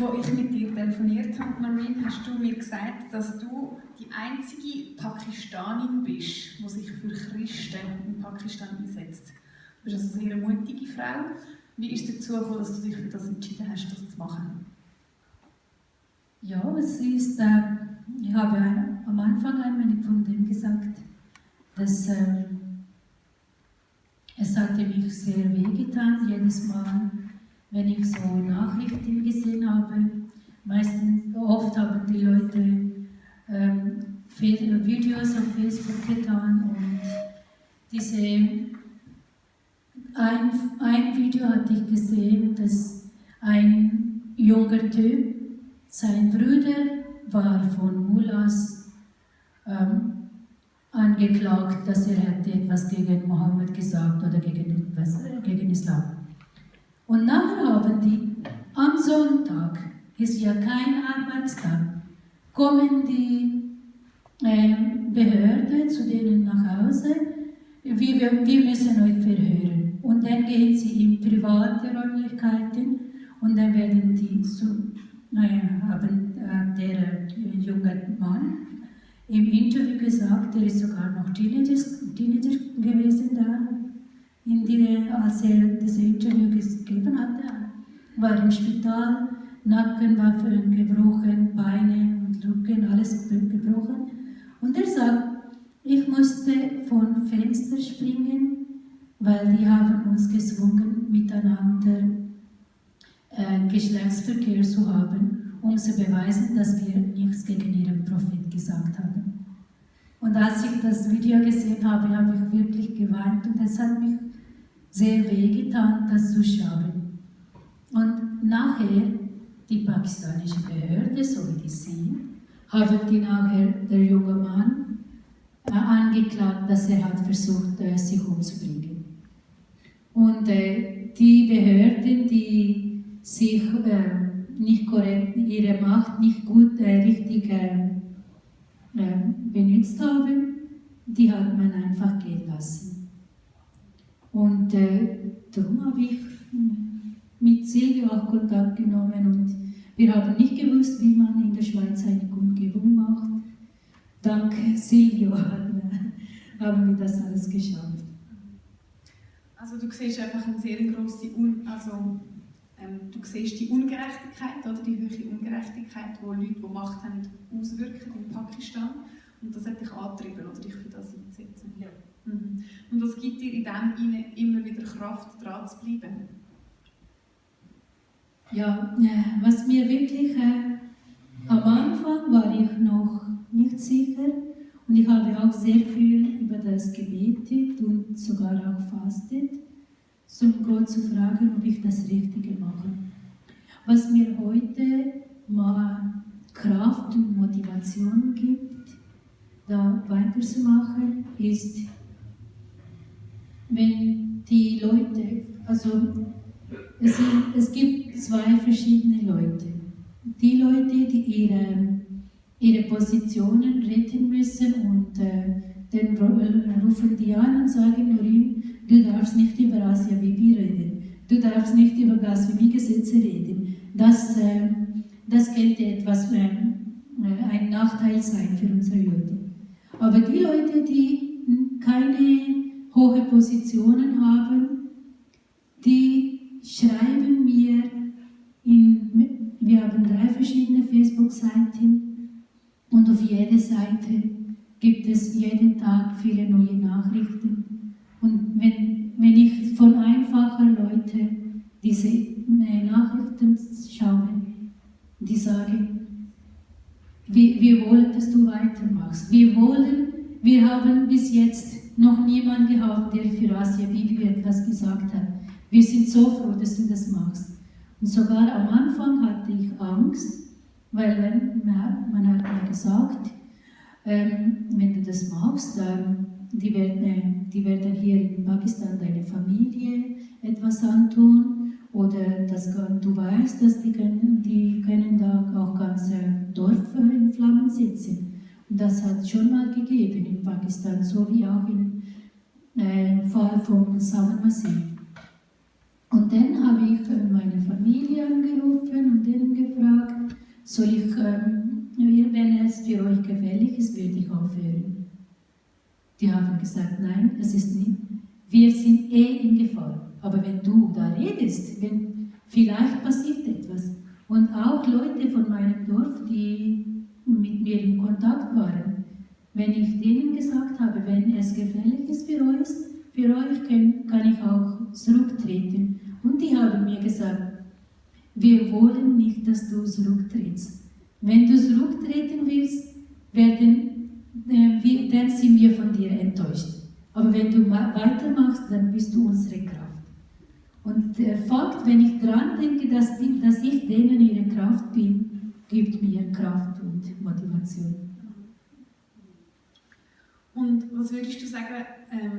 Als ich mit dir telefoniert habe, Noreen, hast du mir gesagt, dass du die einzige Pakistanin bist, die sich für Christen in Pakistan einsetzt. Du bist also eine sehr mutige Frau. Wie ist es dazu gekommen, dass du dich für das entschieden hast, das zu machen? Ja, es ist, ich habe am Anfang meiner Kundin gesagt, dass es hatte mich sehr wehgetan, jedes Mal, wenn ich so Nachrichten gesehen habe. Oft haben die Leute Videos auf Facebook getan und ein Video hatte ich gesehen, dass ein junger Typ, sein Bruder war von Mullahs angeklagt, dass er hätte etwas gegen Mohammed gesagt oder gegen Islam. Und nachher haben die am Sonntag, ist ja kein Arbeitstag, kommen die Behörde zu denen nach Hause, wir müssen euch verhören. Und dann gehen sie in private Räumlichkeiten und dann werden die haben der junge Mann im Interview gesagt, er ist sogar noch Teenager gewesen da, als er das Interview gegeben hatte, war im Spital, Nacken war gebrochen, Beine und Rücken, alles gebrochen. Und er sagt, ich musste vom Fenster springen, weil die haben uns gezwungen, miteinander Geschlechtsverkehr zu haben, um zu beweisen, dass wir nichts gegen ihren Prophet gesagt haben. Und als ich das Video gesehen habe, habe ich wirklich geweint und es hat mich sehr wehgetan, das zu schauen. Und nachher, die pakistanische Behörde, so wie die sind, haben die nachher der junge Mann angeklagt, dass er hat versucht, sich umzubringen. Und die Behörden, die sich nicht korrekt, ihre Macht nicht gut richtig benutzt haben, die hat man einfach gehen lassen. Und darum habe ich mit Silvio auch Kontakt genommen und wir haben nicht gewusst, wie man in der Schweiz eine Kundgebung macht. Dank Silvio haben wir das alles geschafft. Also du siehst einfach eine sehr grosse du siehst die Ungerechtigkeit, oder die hohe Ungerechtigkeit, die Leute, die Macht haben, auswirken in Pakistan. Und das hat dich angetrieben, oder dich für das einzusetzen. Ja. Mhm. Und was gibt dir in dem immer wieder Kraft, dran zu bleiben? Ja, was mir wirklich am Anfang war ich noch nicht sicher und ich habe auch sehr viel über das gebetet und sogar auch fastet, um Gott zu fragen, ob ich das Richtige mache. Was mir heute mal Kraft und Motivation gibt, da weiterzumachen, ist, wenn die Leute, also es gibt zwei verschiedene Leute. Die Leute, die ihre Positionen retten müssen und dann rufen die an und sagen, Noreen, du darfst nicht über Asia Bibi reden, du darfst nicht über Blasphemiegesetze reden. Das könnte etwas ein Nachteil sein für unsere Leute. Aber die Leute, die keine hohen Positionen haben, die schreiben mir, wir haben 3 verschiedene Facebook-Seiten und auf jeder Seite gibt es jeden Tag viele neue Nachrichten. Und wenn ich von einfachen Leuten diese Nachrichten schaue, die sagen, wir wollen, dass du weitermachst. Wir haben bis jetzt noch niemanden gehabt, der für Asia Bibi etwas gesagt hat. Wir sind so froh, dass du das machst. Und sogar am Anfang hatte ich Angst, weil man hat mir gesagt, wenn du das machst, dann die werden hier in Pakistan deine Familie etwas antun oder du weißt, dass die können da auch ganz Dorf in Flammen setzen. Und das hat es schon mal gegeben in Pakistan, so wie auch im Fall von Masih. Und dann habe ich meine Familie angerufen und denen gefragt, wenn es für euch gefährlich ist, würde ich aufhören. Die haben gesagt, nein, es ist nicht. Wir sind in Gefahr. Aber wenn du da redest, vielleicht passiert etwas. Und auch Leute von meinem Dorf, die mit mir in Kontakt waren, wenn ich denen gesagt habe, wenn es gefährlich ist für euch kann ich auch zurücktreten. Und die haben mir gesagt, wir wollen nicht, dass du zurücktrittst. Wenn du zurücktreten willst, dann sind wir von dir enttäuscht. Aber wenn du weitermachst, dann bist du unsere Kraft. Und der Fakt, wenn ich daran denke, dass ich denen ihre Kraft bin, gibt mir Kraft und Motivation. Und was würdest du sagen,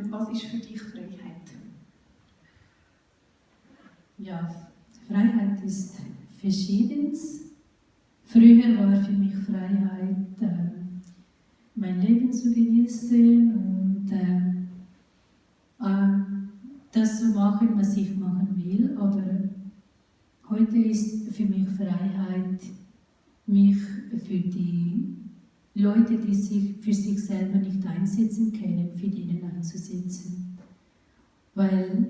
was ist für dich Freiheit? Ja, Freiheit ist Verschiedenes. Früher war für mich Freiheit, mein Leben zu genießen und das zu machen, was ich machen will. Aber heute ist für mich Freiheit, mich für die Leute, die sich für sich selber nicht einsetzen können, für denen einzusetzen. Weil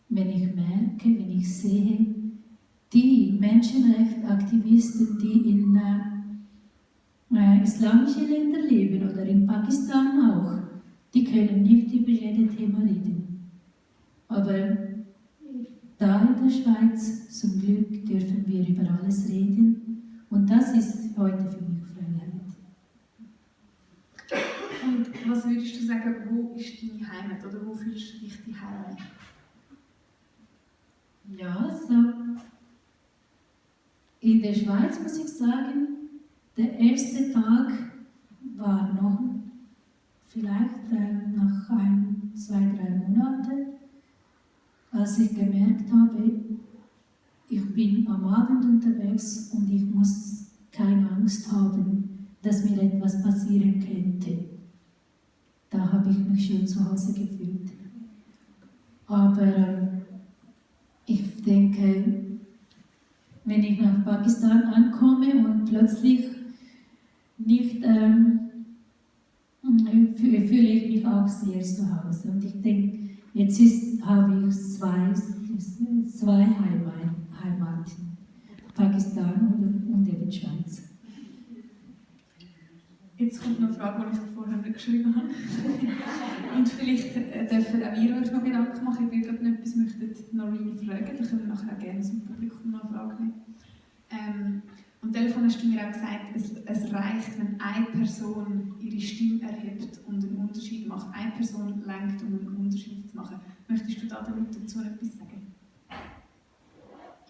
wenn ich merke, wenn ich sehe, die Menschenrechtsaktivisten, die in islamischen Ländern leben oder in Pakistan auch, die können nicht über jedes Thema reden. Aber da in der Schweiz, zum Glück, dürfen wir über alles reden. Und das ist heute für mich Freiheit. Und was würdest du sagen, wo ist deine Heimat oder wo fühlst du dich die Heimat? Ja, so. In der Schweiz muss ich sagen, der erste Tag war noch vielleicht nach 1, 2, 3 Monaten, als ich gemerkt habe, ich bin am Abend unterwegs und ich muss keine Angst haben, dass mir etwas passieren könnte. Da habe ich mich schon zu Hause gefühlt. Aber ich denke, wenn ich nach Pakistan ankomme und plötzlich nicht, fühle ich mich auch sehr zu Hause. Und ich denke, jetzt habe ich zwei Heimaten, Pakistan und eben Schweiz. Jetzt kommt noch eine Frage, die ich vorher nicht geschrieben habe. Und vielleicht dürfen auch wir uns noch Gedanken machen, ob ihr noch etwas möchtet Noreen fragen. Dann können wir nachher auch gerne aus dem Publikum noch eine Frage nehmen. Am Telefon hast du mir auch gesagt, es reicht, wenn eine Person ihre Stimme erhebt und einen Unterschied macht. Eine Person lenkt, um einen Unterschied zu machen. Möchtest du dazu etwas sagen?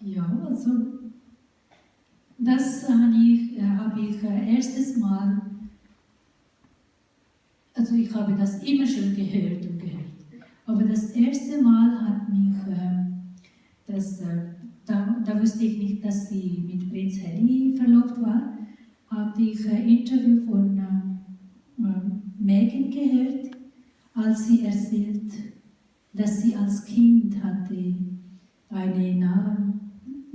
Ja, also das habe ich erstes Mal, also ich habe das immer schon gehört, aber das erste Mal hat mich, da wusste ich nicht, dass sie mit Prinz Harry verlobt war, habe ich ein Interview von Meghan gehört, als sie erzählt, dass sie als Kind hatte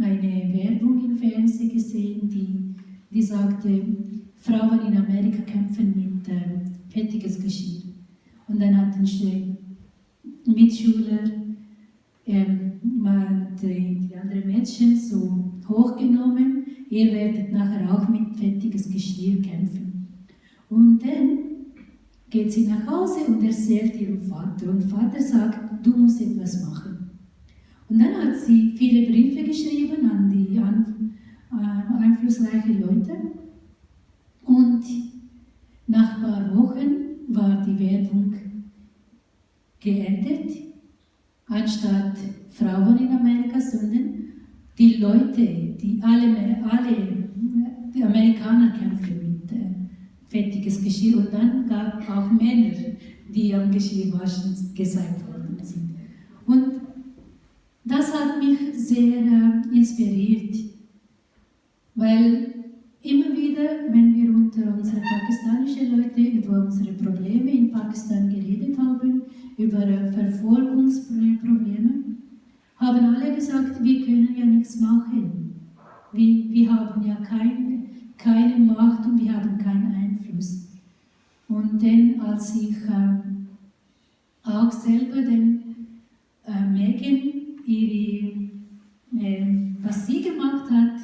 eine Werbung im Fernsehen gesehen, die sagte, Frauen in Amerika kämpfen mit fettiges Geschirr. Und dann hat ein Mitschüler die anderen Mädchen so hochgenommen, ihr werdet nachher auch mit fettiges Geschirr kämpfen. Und dann geht sie nach Hause und erzählt ihrem Vater. Und Vater sagt, du musst etwas machen. Und dann hat sie viele Briefe geschrieben an die einflussreichen Leute. Und nach ein paar Wochen war die Werbung geändert. Anstatt Frauen in Amerika, sondern die Leute, die Amerikaner kämpfen mit fettiges Geschirr. Und dann gab es auch Männer, die am Geschirrwaschen gezeigt worden sind. Und das hat mich sehr inspiriert, weil immer wieder, wenn wir unter unseren pakistanischen Leuten über unsere Probleme in Pakistan geredet haben, über Verfolgungsprobleme, haben alle gesagt, wir können ja nichts machen. wir haben ja keine Macht und wir haben keinen Einfluss. Und dann, als ich auch selber den Megan, was sie gemacht hat,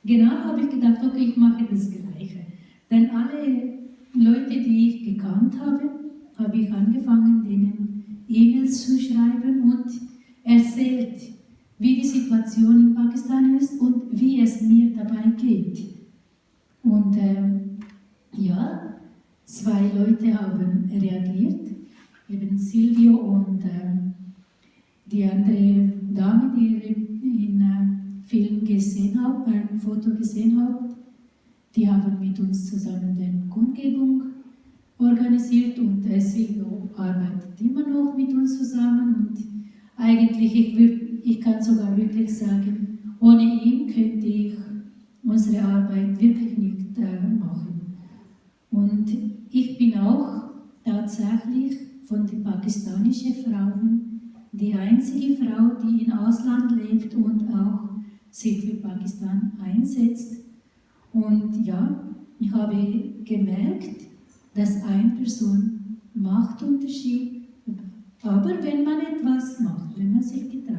genau habe ich gedacht, okay, ich mache das Gleiche. Denn alle Leute, die ich gekannt habe ich angefangen, denen E-Mails zu schreiben und erzählt, wie die Situation in Pakistan ist und wie es mir dabei geht. Und ja, 2 Leute haben reagiert, eben Silvio und die andere Dame, die im Film gesehen hat, ein Foto gesehen hat, die haben mit uns zusammen eine Kundgebung organisiert und Silvio arbeitet immer noch mit uns zusammen und eigentlich, ich kann sogar wirklich sagen, ohne ihn könnte ich unsere Arbeit wirklich nicht machen. Und ich bin auch tatsächlich von den pakistanischen Frauen die einzige Frau, die im Ausland lebt und auch sich für Pakistan einsetzt. Und ja, ich habe gemerkt, dass eine Person macht Unterschied, aber wenn man etwas macht, wenn man sich getraut.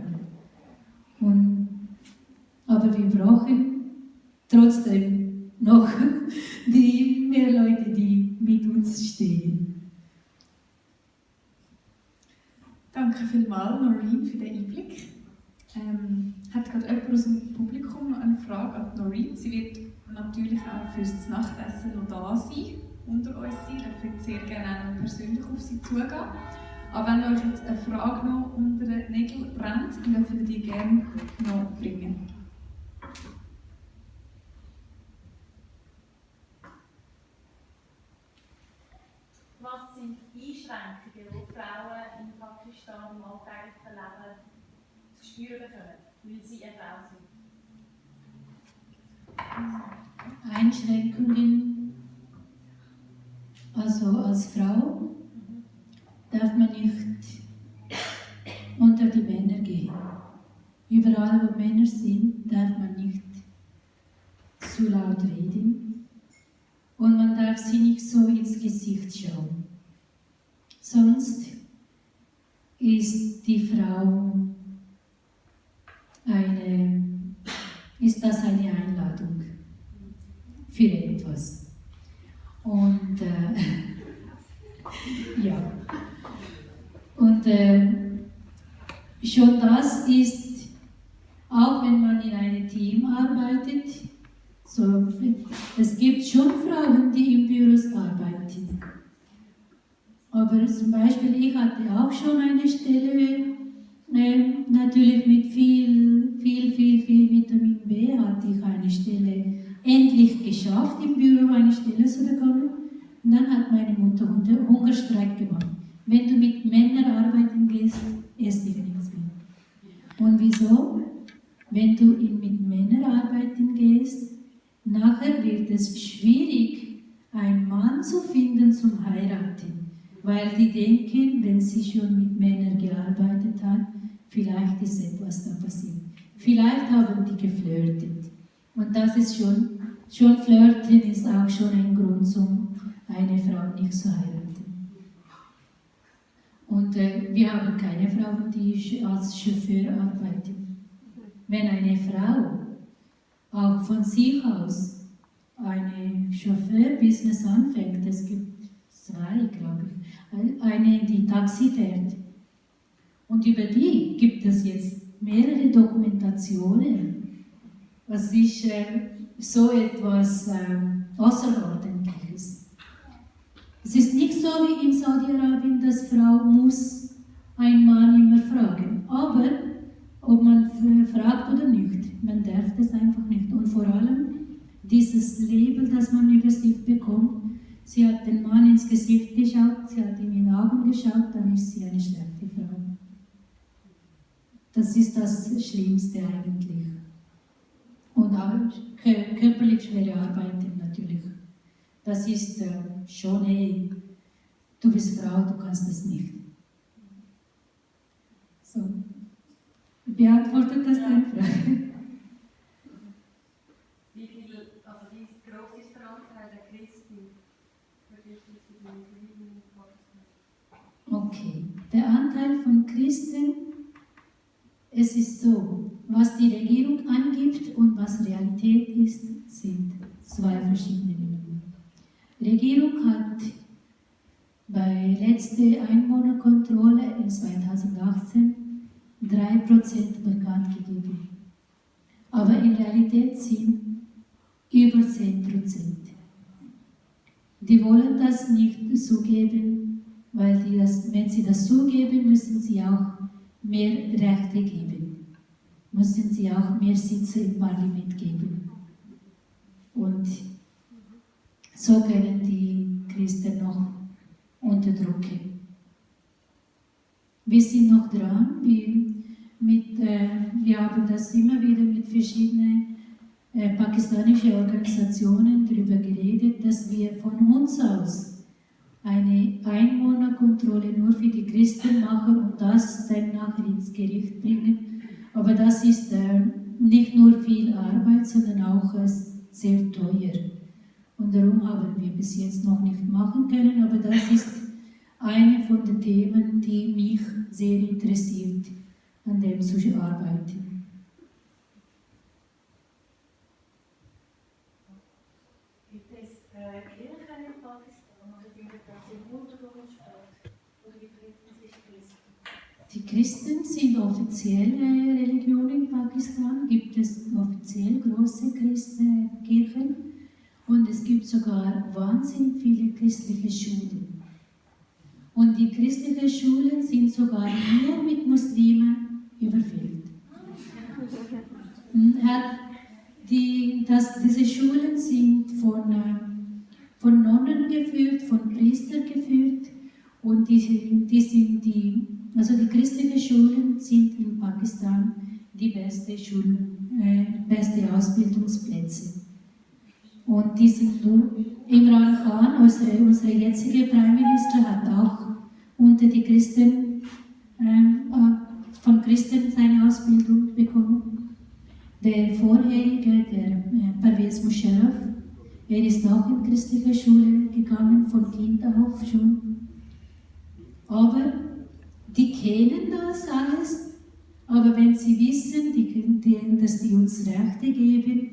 Aber wir brauchen trotzdem noch die mehr Leute, die mit uns stehen. Danke vielmals, Noreen, für den Einblick. Hat gerade jemand aus dem Publikum noch eine Frage an Noreen? Sie wird natürlich auch fürs Nachtessen noch da sein, unter uns sein. Ich würde sehr gerne auch noch persönlich auf sie zugehen. Aber wenn euch jetzt eine Frage noch unter den Nägeln brennt, dann dürft ihr die gerne noch bringen. Was sind Einschränkungen, die Frauen in Pakistan im alltäglichen Leben zu spüren bekommen, weil sie eine Frau sind? Einschränkungen, also als Frau darf man nicht unter die Männer gehen. Überall, wo Männer sind, darf man nicht zu laut reden. Und man darf sie nicht so ins Gesicht schauen. Sonst ist die Frau ist das eine Einladung für etwas. Und ja. Und schon das ist, auch wenn man in einem Team arbeitet, so, es gibt schon Frauen, die im Büros arbeiten. Aber zum Beispiel, ich hatte auch schon eine Stelle, natürlich mit viel Vitamin B hatte ich eine Stelle endlich geschafft, im Büro eine Stelle zu bekommen. Und dann hat meine Mutter Hungerstreik gemacht. Wenn du mit Männern arbeiten gehst, esse ich nichts mehr. Und wieso? Wenn du mit Männern arbeiten gehst, nachher wird es schwierig, einen Mann zu finden zum Heiraten. Weil die denken, wenn sie schon mit Männern gearbeitet hat, vielleicht ist etwas da passiert. Vielleicht haben die geflirtet. Und das ist schon Flirten ist auch schon ein Grund, um eine Frau nicht zu heiraten. Und wir haben keine Frauen, die als Chauffeur arbeiten. Wenn eine Frau auch von sich aus eine Chauffeur-Business anfängt, es gibt 2, glaube ich, eine, die Taxi fährt. Und über die gibt es jetzt mehrere Dokumentationen. Was ist so etwas Außerordentliches. Es ist nicht so wie in Saudi-Arabien, dass Frau muss einen Mann immer fragen. Aber ob man fragt oder nicht, man darf das einfach nicht. Und vor allem dieses Label, das man über sich bekommt, sie hat den Mann ins Gesicht geschaut, sie hat ihm in die Augen geschaut, dann ist sie eine schlechte Frau. Das ist das Schlimmste eigentlich. Und auch körperlich schwere Arbeiten natürlich. Das ist schon, hey, du bist Frau, du kannst das nicht. So, beantwortet das deine Frage? also wie groß ist der Anteil der Christen verglichen zu den Muslimen in Pakistan? Okay, der Anteil von Christen, es ist so, was die Regierung angibt und was Realität ist, sind zwei verschiedene Dinge. Die Regierung hat bei letzter Einwohnerkontrolle in 2018 3% bekannt gegeben. Aber in Realität sind über 10%. Die wollen das nicht zugeben, weil wenn sie das zugeben, müssen sie auch mehr Rechte geben. Müssen sie auch mehr Sitze im Parlament geben. Und so können die Christen noch unterdrücken. Wir sind noch dran, wir haben das immer wieder mit verschiedenen pakistanischen Organisationen darüber geredet, dass wir von uns aus eine Einwohnerkontrolle nur für die Christen machen und das dann nachher ins Gericht bringen. Aber das ist nicht nur viel Arbeit, sondern auch sehr teuer. Und darum haben wir bis jetzt noch nicht machen können, aber das ist eine von den Themen, die mich sehr interessiert, an dem zu arbeiten. Gibt es Kirchen in Pakistan oder die Migration untergebracht? Oder wie treten sich Christen? Die Christen sind offizielle Religion in Pakistan, gibt es offiziell große Kirchen und es gibt sogar wahnsinnig viele christliche Schulen. Und die christlichen Schulen sind sogar nur mit Muslimen überfüllt. Diese Schulen sind von Nonnen geführt, von Priestern geführt und die christlichen Schulen sind in Pakistan die beste Ausbildungsplätze. Und die sind nur, Imran Khan, unser jetziger Premierminister, hat auch unter die Christen, von Christen seine Ausbildung bekommen. Der vorherige, der Pervez Musharraf, er ist auch in christliche Schule gegangen, von Kind auf schon. Aber die kennen das alles, aber wenn sie wissen, dass die uns Rechte geben,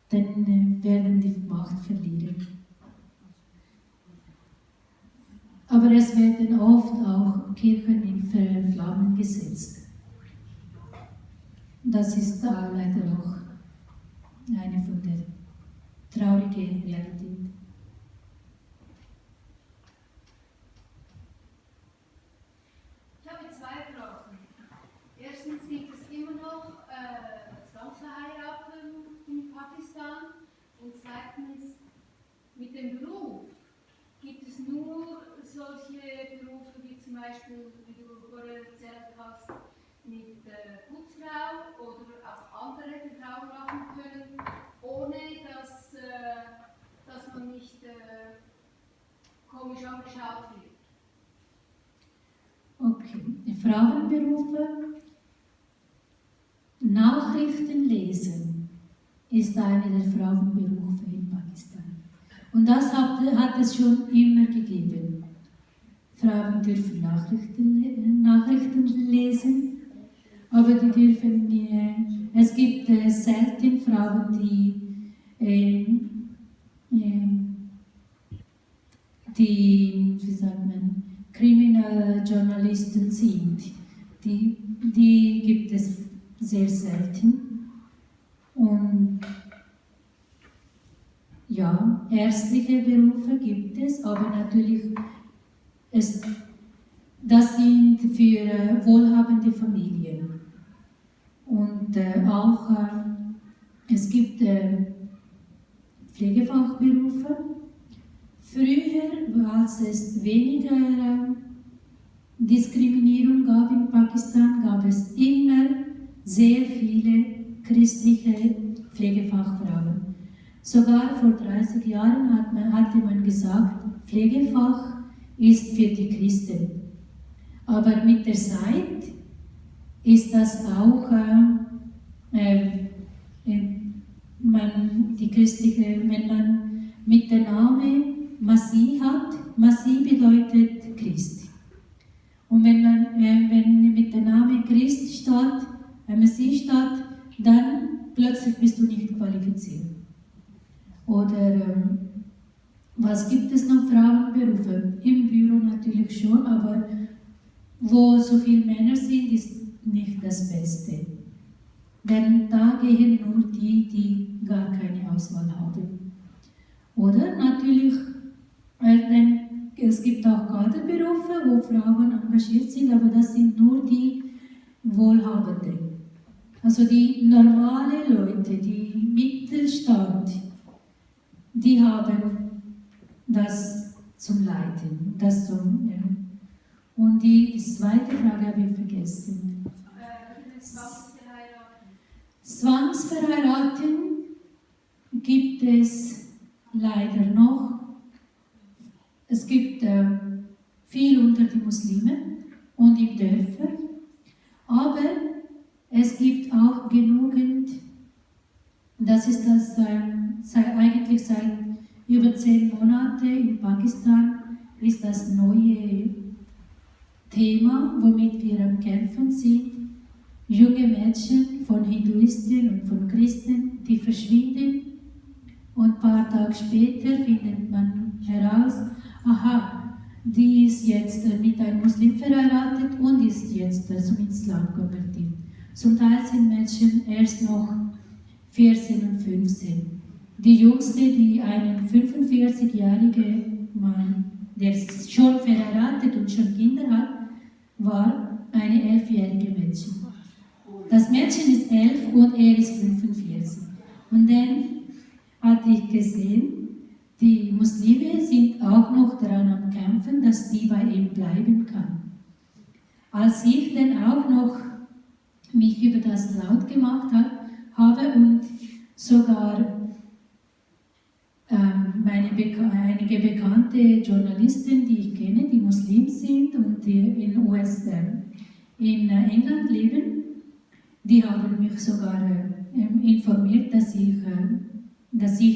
dann werden die Macht verlieren. Aber es werden oft auch Kirchen in Flammen gesetzt. Das ist leider auch eine von der traurigen Realität. Ich habe zwei Fragen. Erstens, gibt es immer noch Zwangsverheiratung in Pakistan? Und zweitens, mit dem Beruf, gibt es nur solche Berufe wie zum Beispiel, wie du vorher erzählt hast, mit Putzfrau oder auch andere, die Frauen machen können, ohne dass man nicht komisch angeschaut wird? Okay, Frauenberufe. Nachrichten lesen ist einer der Frauenberufe in Pakistan. Und das hat es schon immer gegeben. Frauen dürfen Nachrichten lesen, aber die dürfen es gibt selten Frauen, die wie sagt man, Kriminaljournalisten sind. Die gibt es sehr selten. Und ja, ärztliche Berufe gibt es, aber natürlich, das sind für wohlhabende Familien. Und auch, es gibt Pflegefachberufe. Früher, als es weniger Diskriminierung gab in Pakistan, gab es immer sehr viele christliche Pflegefachfrauen. Sogar vor 30 Jahren hatte man gesagt, Pflegefach ist für die Christen. Aber mit der Zeit ist das auch, die christliche, wenn man mit dem Namen Masih hat, Masih bedeutet Christ. Und wenn mit dem Namen Christ steht, Masih steht, dann plötzlich bist du nicht qualifiziert. Oder was gibt es noch Frauenberufe? Im Büro natürlich schon, aber wo so viele Männer sind, ist nicht das Beste. Denn da gehen nur die, die gar keine Auswahl haben. Oder natürlich, denn es gibt auch Kaderberufe, wo Frauen engagiert sind, aber das sind nur die Wohlhabenden. Also die normalen Leute, die Mittelstand, die haben das zum Leiden, das zum, ja. Und die zweite Frage habe ich vergessen. Zwangsverheiraten gibt es leider noch. Es gibt viel unter die Muslime und in Dörfern, aber es gibt auch genügend, das ist das eigentlich seit über 10 Monaten in Pakistan, ist das neue Thema, womit wir am Kämpfen sind. Junge Mädchen von Hinduisten und von Christen, die verschwinden und ein paar Tage später findet man heraus, aha, die ist jetzt mit einem Muslim verheiratet und ist jetzt zum Islam konvertiert. Zum Teil sind Mädchen erst noch 14 und 15. Die jüngste, die einen 45-jährigen Mann, der schon verheiratet und schon Kinder hat, war eine 11-jährige Mädchen. Das Mädchen ist 11 und er ist 45. Und dann hatte ich gesehen, die Muslime sind auch noch daran am Kämpfen, dass die bei ihm bleiben kann. Als ich dann auch noch mich über das laut gemacht habe und sogar einige bekannte Journalisten, die ich kenne, die Muslim sind und die in England leben, die haben mich sogar informiert, dass ich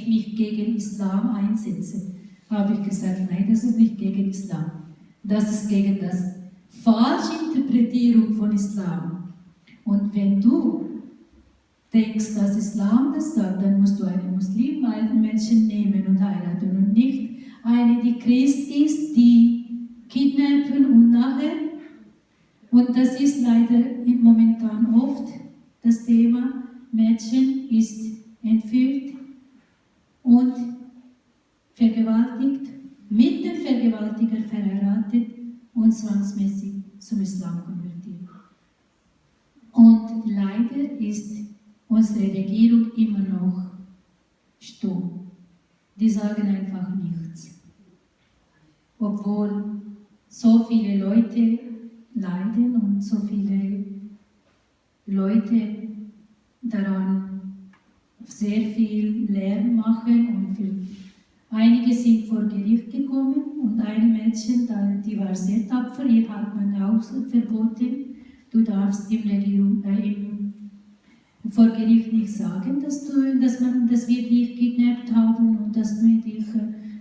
mich gegen Islam einsetze. Habe ich gesagt, nein, das ist nicht gegen Islam. Das ist gegen das falsche Interpretierung von Islam. Und wenn du denkst, dass Islam das sagt, dann musst du eine Muslim-Mädchen nehmen und heiraten und nicht eine, die Christ ist, die kidnappen und nachher. Und das ist leider momentan oft das Thema, Mädchen ist entführt und vergewaltigt, mit dem Vergewaltiger verheiratet und zwangsmäßig zum Islam konvertiert. Und leider ist unsere Regierung immer noch stumm. Die sagen einfach nichts. Obwohl so viele Leute leiden und so viele Leute daran sehr viel Lärm machen und einige sind vor Gericht gekommen und ein Mädchen, die war sehr tapfer, ihr hat man auch verboten, du darfst vor Gericht nicht sagen, dass wir dich kidnappt haben und dass wir dich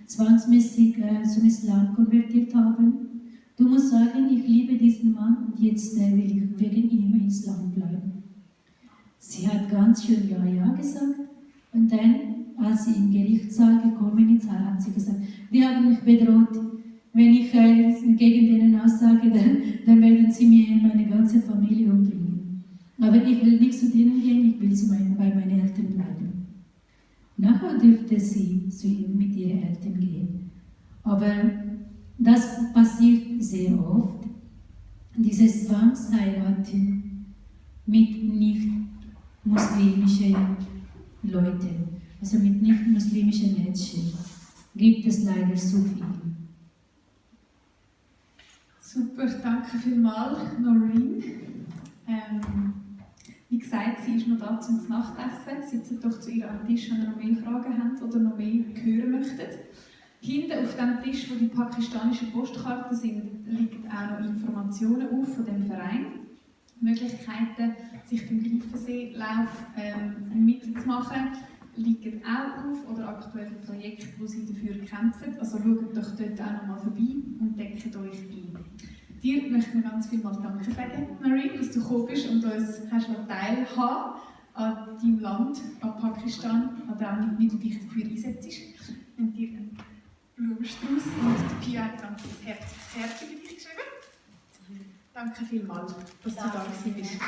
zwangsmäßig zum Islam konvertiert haben. Du musst sagen, ich liebe diesen Mann und jetzt will ich wegen ihm im Islam bleiben. Sie hat ganz schön ja gesagt und dann, als sie im Gerichtssaal gekommen ist, hat sie gesagt, die haben mich bedroht, wenn ich gegen denen aussage, dann werden sie mir meine ganze Familie umbringen. Aber ich will nicht zu denen gehen, ich will bei meinen Eltern bleiben. Nachher dürfte sie mit ihren Eltern gehen. Aber das passiert sehr oft, dieses Zwangsheiraten mit nicht-muslimischen Leuten, also mit nicht-muslimischen Mädchen, gibt es leider so viel. Super, danke vielmals, Noreen. Wie gesagt, sie ist noch da zum Nachtessen. Sitzt doch zu ihr am Tisch, wenn ihr noch mehr Fragen habt oder noch mehr hören möchtet. Hinten auf dem Tisch, wo die pakistanischen Postkarten sind, liegen auch noch Informationen auf von dem Verein. Möglichkeiten, sich beim Greifenseelauf mitzumachen. liegen auch auf oder aktuelle Projekte, wo sie dafür kämpfen. Also schaut doch dort auch nochmal vorbei und deckt euch ein. Dir möchten wir ganz vielmals Danke sagen, Noreen, dass du gekommen bist und uns hast teilhaben an deinem Land, an Pakistan, an dem, wie du dich dafür einsetzt. Und dir einen Blumenstrauß und der Pia hat dann das Herz für dich geschrieben. Danke vielmals, dass du da bist.